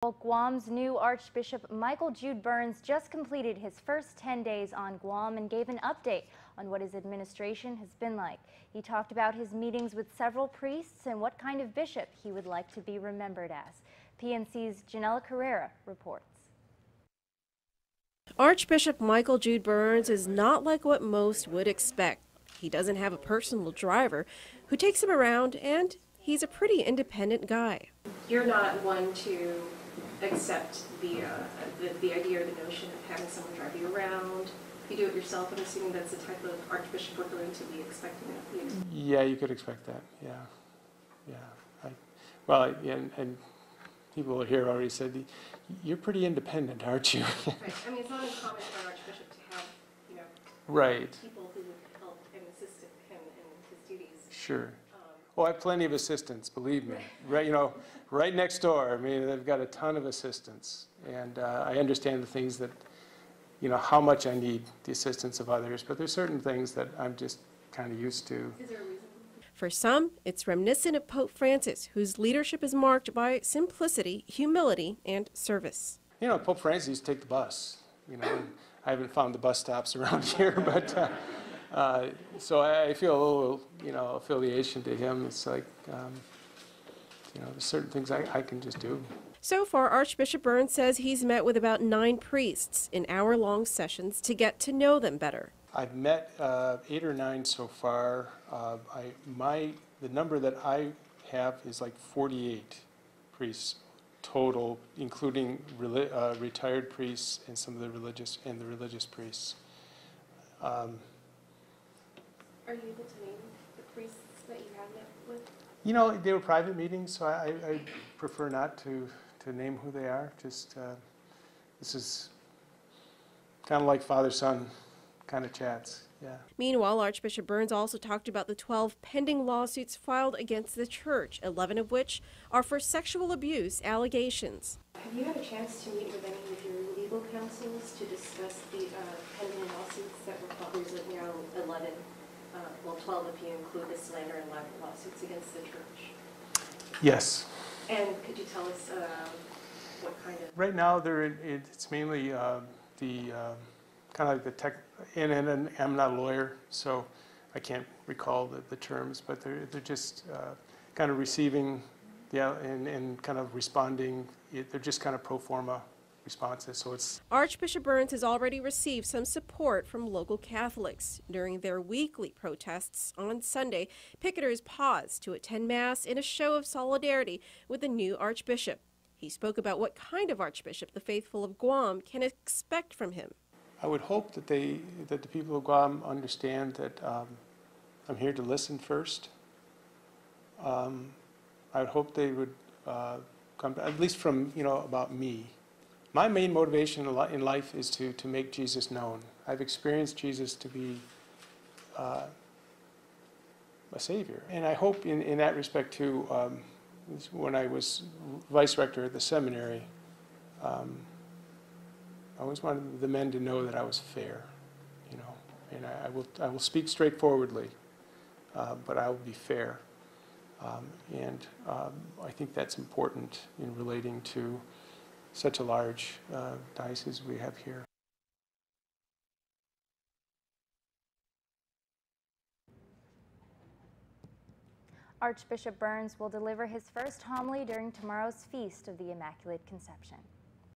Well, Guam's new Archbishop Michael Jude Byrnes just completed his first 10 days on Guam and gave an update on what his administration has been like. He talked about his meetings with several priests and what kind of bishop he would like to be remembered as. PNC's Janella Carrera reports. Archbishop Michael Jude Byrnes is not like what most would expect. He doesn't have a personal driver who takes him around, and he's a pretty independent guy. You're not one to accept the idea or the notion of having someone drive you around. If you do it yourself, I'm assuming that's the type of archbishop we're going to be expecting of you. Yeah, you could expect that. Yeah. And people here already said, "You're pretty independent, aren't you?" Right. I mean, it's not uncommon for an archbishop to have, right, people who would help and assist him in his duties. Sure. Oh, I have plenty of assistants, believe me. Right, right next door. I mean, they've got a ton of assistants, and I understand the things that, how much I need the assistance of others. But there's certain things that I'm just kind of used to. Is there a reason? For some, it's reminiscent of Pope Francis, whose leadership is marked by simplicity, humility, and service. Pope Francis used to take the bus. And I haven't found the bus stops around here, but. So I feel a little, affiliation to him. It's like, there's certain things I can just do. So far, Archbishop Byrnes says he's met with about 9 priests in hour-long sessions to get to know them better. I've met 8 or 9 so far. The number that I have is like 48 priests total, including retired priests and some of the religious priests. Are you able to name the priests that you have met with? They were private meetings, so I prefer not to name who they are. Just this is kind of like father-son kind of chats. Yeah. Meanwhile, Archbishop Byrnes also talked about the 12 pending lawsuits filed against the church, 11 of which are for sexual abuse allegations. Have you had a chance to meet with any of your legal counsels to discuss the pending lawsuits that were filed? There's now 11. 12 if you include the slander and libel lawsuits against the church. Yes. And could you tell us what kind of? Right now, it's mainly the kind of like the tech. And I'm not a lawyer, so I can't recall the terms, but they're just kind of receiving, and kind of responding. They're just kind of pro forma responses. So it's. Archbishop Byrnes has already received some support from local Catholics. During their weekly protests on Sunday, picketers paused to attend Mass in a show of solidarity with the new Archbishop. He spoke about what kind of Archbishop the faithful of Guam can expect from him. I would hope that the people of Guam understand that I'm here to listen first. I would hope they would come, at least from, about me. My main motivation in life is to make Jesus known. I've experienced Jesus to be a Savior. And I hope in that respect too, when I was vice rector at the seminary, I always wanted the men to know that I was fair, and I will speak straightforwardly, but I will be fair. And I think that's important in relating to such a large diocese we have here. Archbishop Byrnes will deliver his first homily during tomorrow's Feast of the Immaculate Conception.